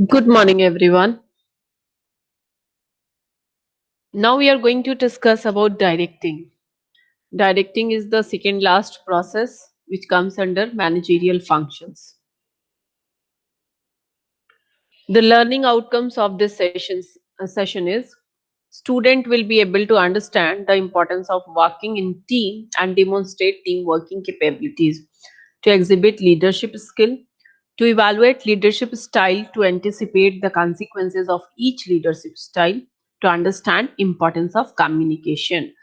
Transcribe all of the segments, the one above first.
Good morning, everyone. Now we are going to discuss about directing. Directing is the second last process which comes under managerial functions. The learning outcomes of this session is student will be able to understand the importance of working in team and demonstrate team working capabilities to exhibit leadership skill, to evaluate leadership style, to anticipate the consequences of each leadership style, to understand importance of communication,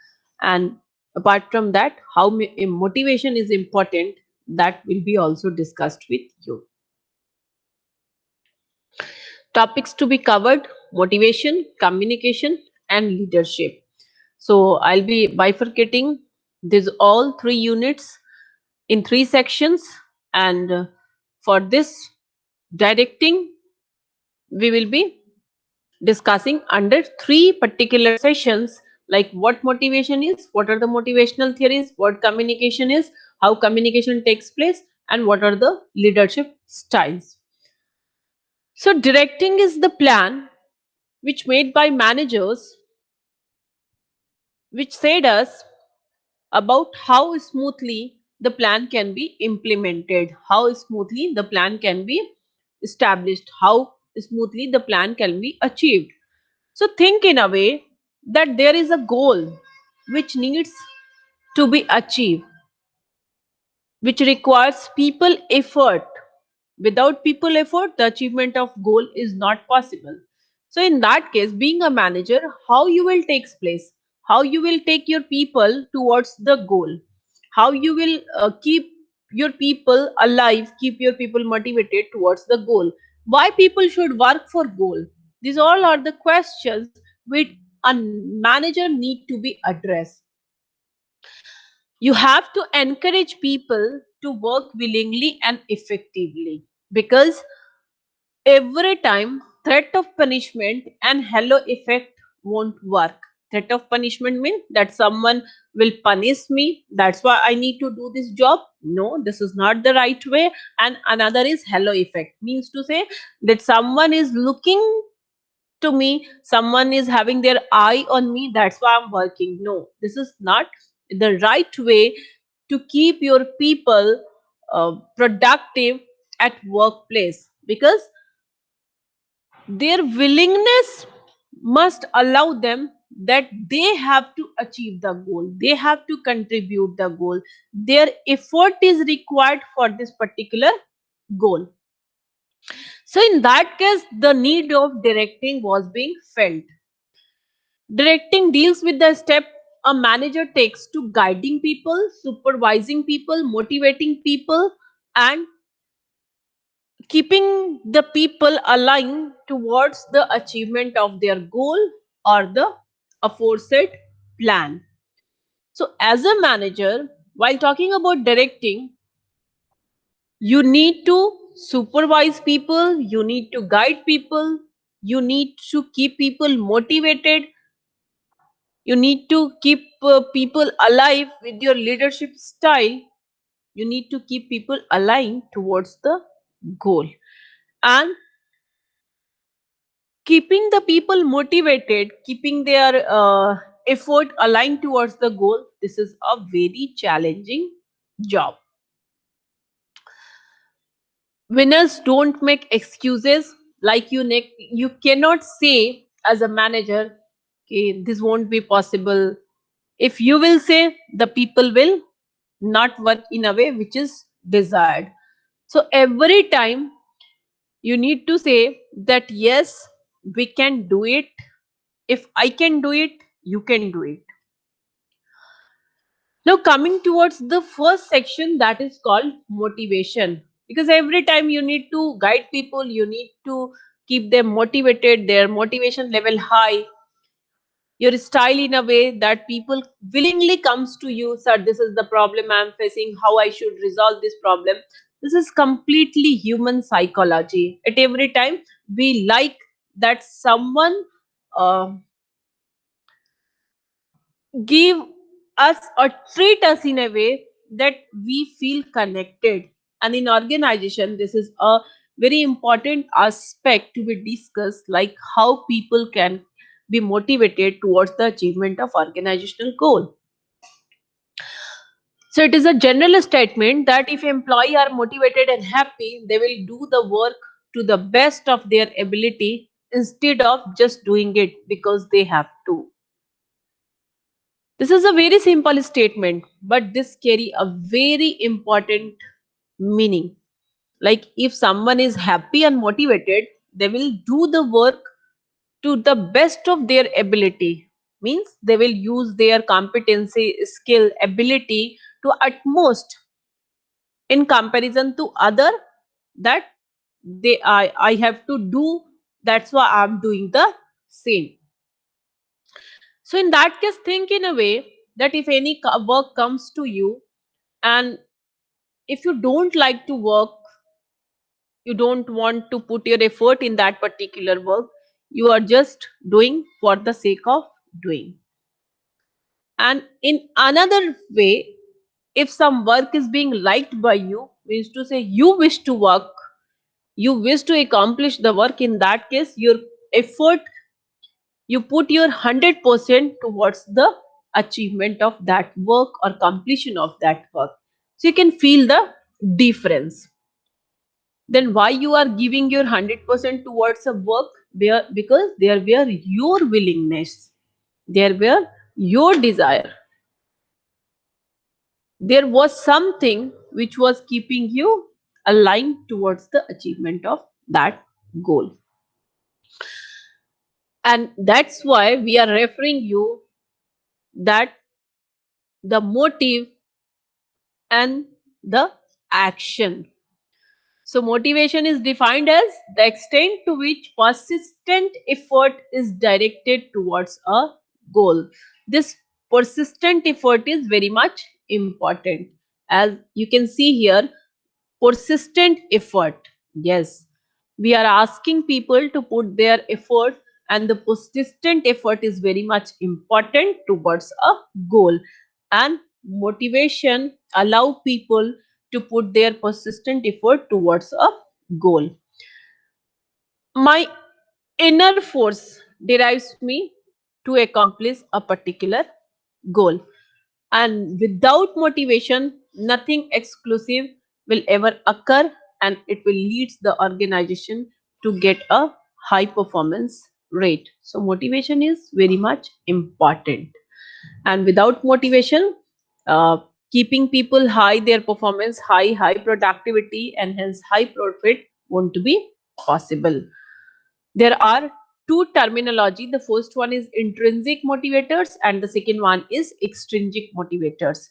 and apart from that how motivation is important, that will be also discussed with you. Topics to be covered: motivation, communication, and leadership. So I'll be bifurcating these all three units in three sections, and for this directing, we will be discussing under three particular sessions, like what motivation is, what are the motivational theories, what communication is, how communication takes place, and what are the leadership styles. So directing is the plan which made by managers which said us about how smoothly the plan can be implemented, how smoothly the plan can be established, how smoothly the plan can be achieved. So think in a way that there is a goal which needs to be achieved, which requires people effort. Without people effort, the achievement of goal is not possible. So in that case, being a manager, how you will take place, how you will take your people towards the goal, how you will keep your people alive, keep your people motivated towards the goal, why people should work for goal. These all are the questions which a manager need to be addressed. You have to encourage people to work willingly and effectively, because every time threat of punishment and halo effect won't work. Threat of punishment means that someone will punish me, that's why I need to do this job. No, this is not the right way. And another is halo effect, means to say that someone is looking to me, someone is having their eye on me, that's why I'm working. No, this is not the right way to keep your people productive at workplace, because their willingness must allow them that they have to achieve the goal, they have to contribute the goal, their effort is required for this particular goal. So in that case, the need of directing was being felt. Directing deals with the step a manager takes to guiding people, supervising people, motivating people, and keeping the people aligned towards the achievement of their goal or the aforesaid plan. So, as a manager, while talking about directing, you need to supervise people, you need to guide people, you need to keep people motivated, you need to keep people alive with your leadership style, you need to keep people aligned towards the goal. And keeping the people motivated, keeping their effort aligned towards the goal, this is a very challenging job. Winners don't make excuses, like you cannot say as a manager, okay, this won't be possible. If you will say, the people will not work in a way which is desired. So every time you need to say that yes, we can do it. If I can do it, you can do it. Now, coming towards the first section, that is called motivation. Because every time you need to guide people, you need to keep them motivated, their motivation level high, your style in a way that people willingly comes to you, sir, this is the problem I'm facing, how I should resolve this problem. This is completely human psychology. At every time, we like that someone uh, give us or treat us in a way that we feel connected. And in organization, this is a very important aspect to be discussed, like how people can be motivated towards the achievement of organizational goal. So it is a general statement that if employees are motivated and happy, they will do the work to the best of their ability instead of just doing it because they have to. This is a very simple statement, but this carry a very important meaning. Like if someone is happy and motivated, they will do the work to the best of their ability. Means they will use their competency, skill, ability to utmost in comparison to other, that I have to do, that's why I'm doing the same. So in that case, think in a way that if any work comes to you, and if you don't like to work, you don't want to put your effort in that particular work, you are just doing for the sake of doing. And in another way, if some work is being liked by you, means to say you wish to work, you wish to accomplish the work, in that case your effort, you put your 100% towards the achievement of that work or completion of that work, so you can feel the difference. Then why you are giving your 100% towards a work? Because there were your willingness, there were your desire, there was something which was keeping you aligned towards the achievement of that goal. And that's why we are referring you that the motive and the action. So motivation is defined as the extent to which persistent effort is directed towards a goal. This persistent effort is very much important. As you can see here, persistent effort. Yes, we are asking people to put their effort, and the persistent effort is very much important towards a goal. And motivation allow people to put their persistent effort towards a goal. My inner force drives me to accomplish a particular goal, and without motivation nothing exclusive will ever occur, and it will lead the organization to get a high performance rate. So motivation is very much important, and without motivation, uh, keeping people high, their performance high productivity, and hence high profit won't be possible. There are two terminology. The first one is intrinsic motivators and the second one is extrinsic motivators.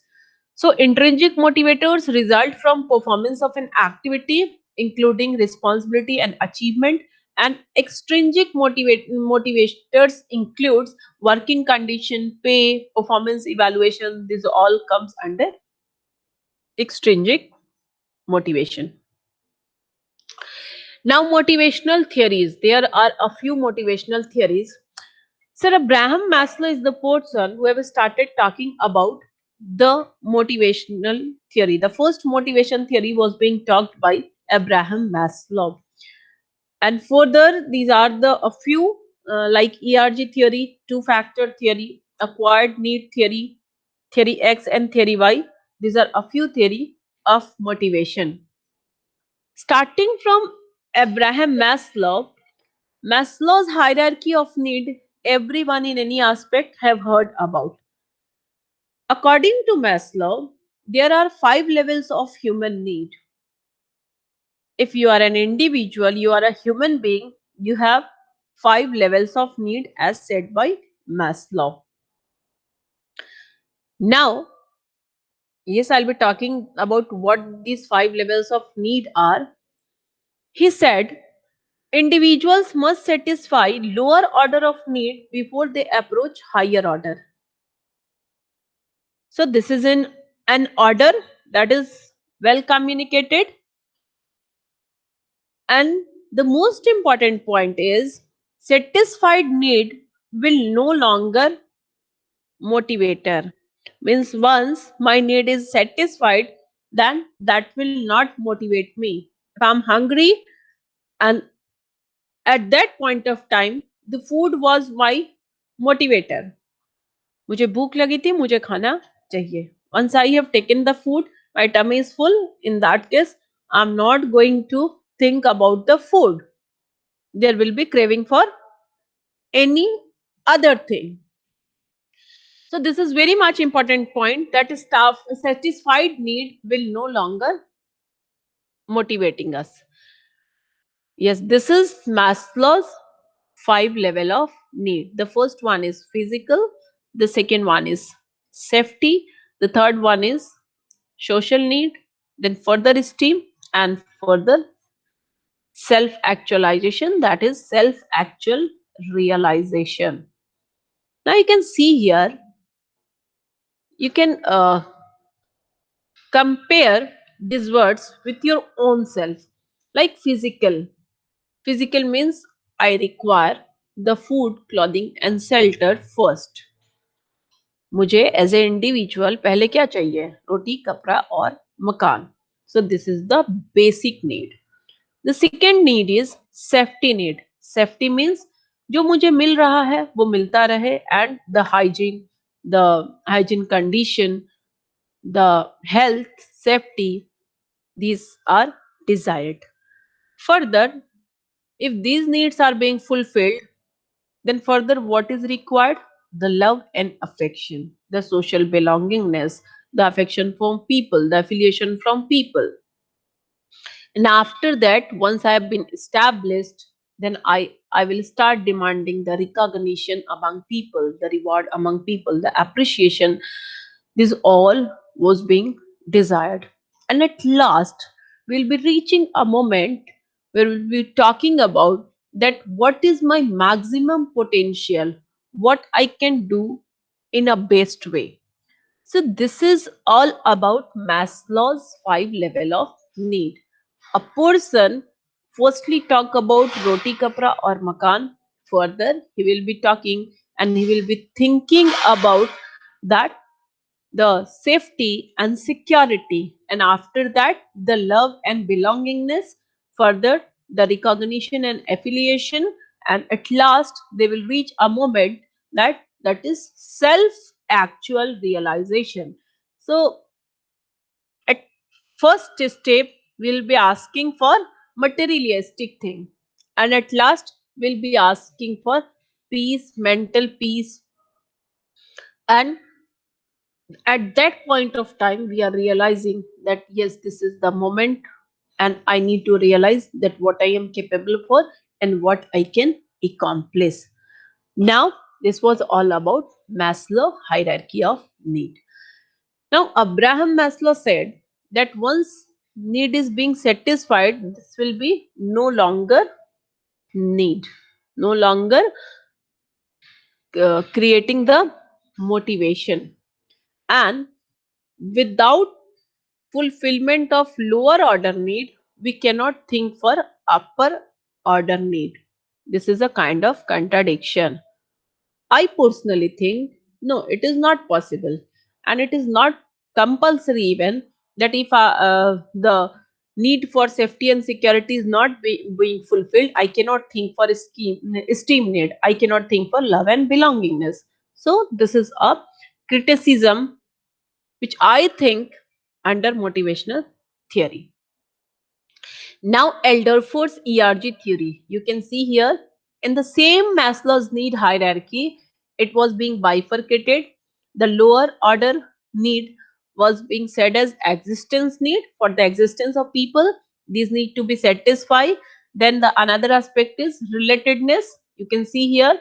So intrinsic motivators result from performance of an activity including responsibility and achievement, and extrinsic motivators includes working condition, pay, performance evaluation. This all comes under extrinsic motivation. Now motivational theories. There are a few motivational theories. Sir Abraham Maslow is the person who have started talking about the motivational theory. The first motivation theory was being talked by Abraham Maslow. And further, these are the a few like ERG theory, two-factor theory, acquired need theory, theory X and theory Y. These are a few theory of motivation. Starting from Abraham Maslow, Maslow's hierarchy of need, everyone in any aspect have heard about. According to Maslow, there are 5 levels of human need. If you are an individual, you are a human being, you have 5 levels of need as said by Maslow. Now, yes, I'll be talking about what these 5 levels of need are. He said, individuals must satisfy lower order of need before they approach higher order. So this is in an order that is well communicated. And the most important point is satisfied need will no longer motivator. Means once my need is satisfied, then that will not motivate me. If I'm hungry, And at that point of time, the food was my motivator. मुझे भूख लगी थी, मुझे खाना चाहिए. Once I have taken the food, my tummy is full. In that case, I'm not going to think about the food. There will be craving for any other thing. So this is very much important point, that staff satisfied need will no longer motivating us. Yes, this is Maslow's five level of need. The first one is physical, the second one is safety, the third one is social need, then further esteem, and further self actualization, that is self actual realization. Now you can see here, you can compare these words with your own self. Like physical means I require the food, clothing and shelter first. मुझे as a individual पहले क्या चाहिए, रोटी कपड़ा और मकान. So this is the basic need. The second need is safety need. Safety means जो मुझे मिल रहा है वो मिलता रहे, and the hygiene condition, the health safety, these are desired. Further, if these needs are being fulfilled, then further what is required? The love and affection, the social belongingness, the affection from people, the affiliation from people. And after that, once I have been established, then I will start demanding the recognition among people, the reward among people, the appreciation. This all was being desired. And at last, we'll be reaching a moment where we'll be talking about that what is my maximum potential, what I can do in a best way. So this is all about Maslow's five level of need. A person firstly talk about roti kapra or makan. Further, he will be talking and he will be thinking about that the safety and security, and after that the love and belongingness, further the recognition and affiliation, and at last they will reach a moment that is self actual realization. So at first step we'll be asking for materialistic thing, and at last we'll be asking for peace, mental peace. And at that point of time we are realizing that yes, this is the moment, and I need to realize that what I am capable for and what I can accomplish. Now this was all about Maslow hierarchy of need. Now Abraham Maslow said that once need is being satisfied, this will be no longer need, no longer creating the motivation. And without fulfillment of lower order need, we cannot think for upper order need. This is a kind of contradiction. I personally think no, it is not possible, and it is not compulsory even, that if the need for safety and security is not being fulfilled, I cannot think for esteem need. I cannot think for love and belongingness. So this is a criticism which I think under motivational theory. Now, Elderford's ERG theory. You can see here in the same Maslow's need hierarchy, it was being bifurcated. The lower order need was being said as existence need, for the existence of people. These need to be satisfied. Then the another aspect is relatedness. You can see here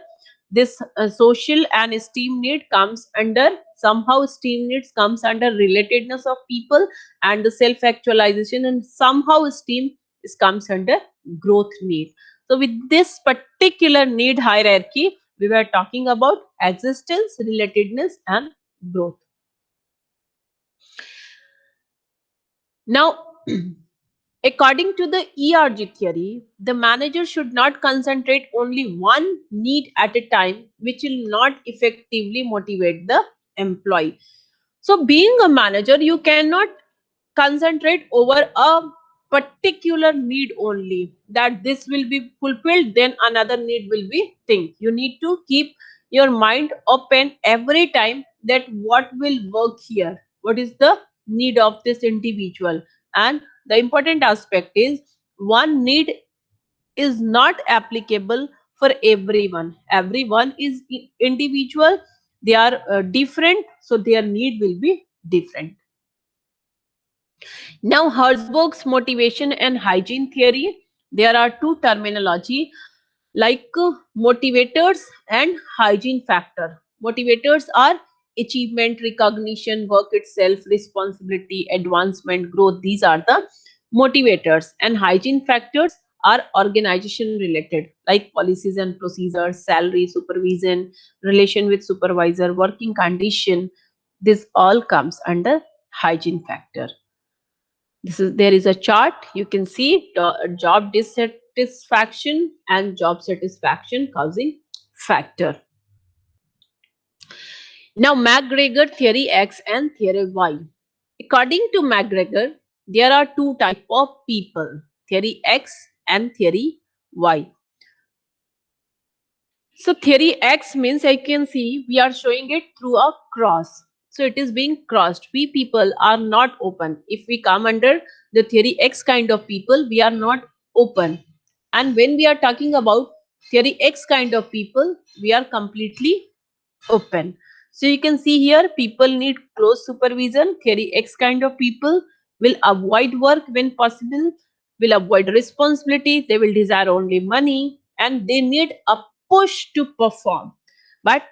this social and esteem need comes under, somehow esteem needs comes under relatedness of people, and the self actualization and somehow esteem is comes under growth need. So with this particular need hierarchy, we were talking about existence, relatedness and growth. Now according to the ERG theory, the manager should not concentrate only one need at a time, which will not effectively motivate the employee. So being a manager, you cannot concentrate over a particular need only, that this will be fulfilled, then another need will be think. You need to keep your mind open every time, that what will work here, what is the need of this individual. And the important aspect is, one need is not applicable for everyone. Everyone is individual, they are different, so their need will be different. Now, Herzberg's motivation and hygiene theory, there are two terminology, like motivators and hygiene factor. Motivators are achievement, recognition, work itself, responsibility, advancement, growth. These are the motivators. And hygiene factors are organization related, like policies and procedures, salary, supervision, relation with supervisor, working condition. This all comes under hygiene factor. This is, there is a chart, you can see job dissatisfaction and job satisfaction causing factor. Now, McGregor theory X and theory Y. According to McGregor, there are two type of people, theory X and theory Y. So theory X means, I can see we are showing it through a cross. So it is being crossed. We people are not open. If we come under the theory X kind of people, we are not open. And when we are talking about theory X kind of people, we are completely open. So you can see here, people need close supervision. Theory X kind of people will avoid work when possible, will avoid responsibility, they will desire only money, and they need a push to perform. But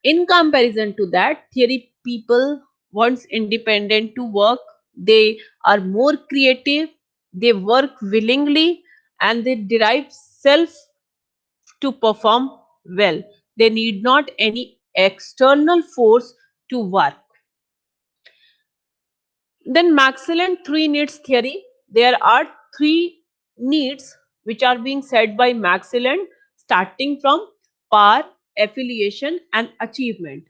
in comparison to that, theory people wants independent to work, they are more creative, they work willingly, and they derive self to perform well. They need not any external force to work. Then Maxwell three needs theory. There are three needs which are being said by Maxwell, starting from power, affiliation, and achievement.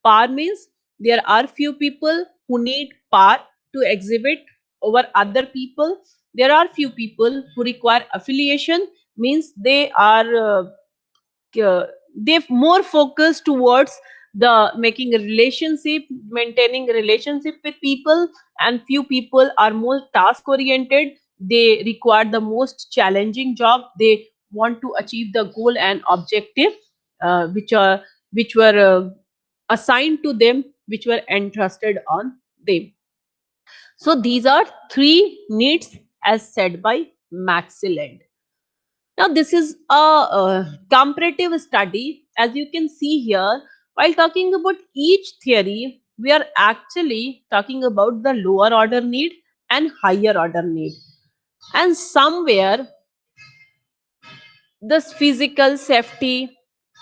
Power means there are few people who need power to exhibit over other people. There are few people who require affiliation, means they are they more focus towards the making a relationship, maintaining a relationship with people, and few people are more task oriented, they require the most challenging job, they want to achieve the goal and objective which were assigned to them, which were entrusted on them. So these are three needs as said by Maxwell. Now, this is a comparative study. As you can see here, while talking about each theory, we are actually talking about the lower order need and higher order need. And somewhere, this physical safety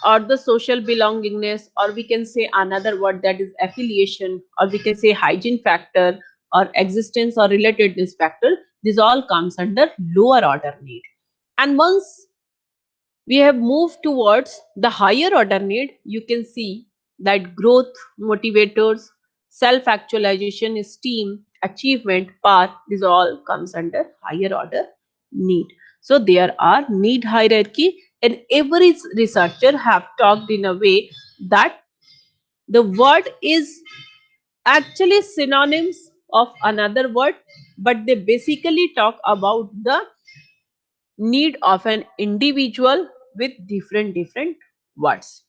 or the social belongingness, or we can say another word, that is affiliation, or we can say hygiene factor or existence or relatedness factor, this all comes under lower order need. And once we have moved towards the higher order need, you can see that growth, motivators, self actualization, esteem, achievement, power, this all comes under higher order need. So there are need hierarchy, and every researcher have talked in a way that the word is actually synonyms of another word, but they basically talk about the need of an individual with different words.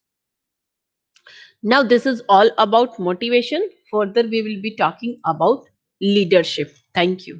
Now this is all about motivation. Further we will be talking about leadership. Thank you.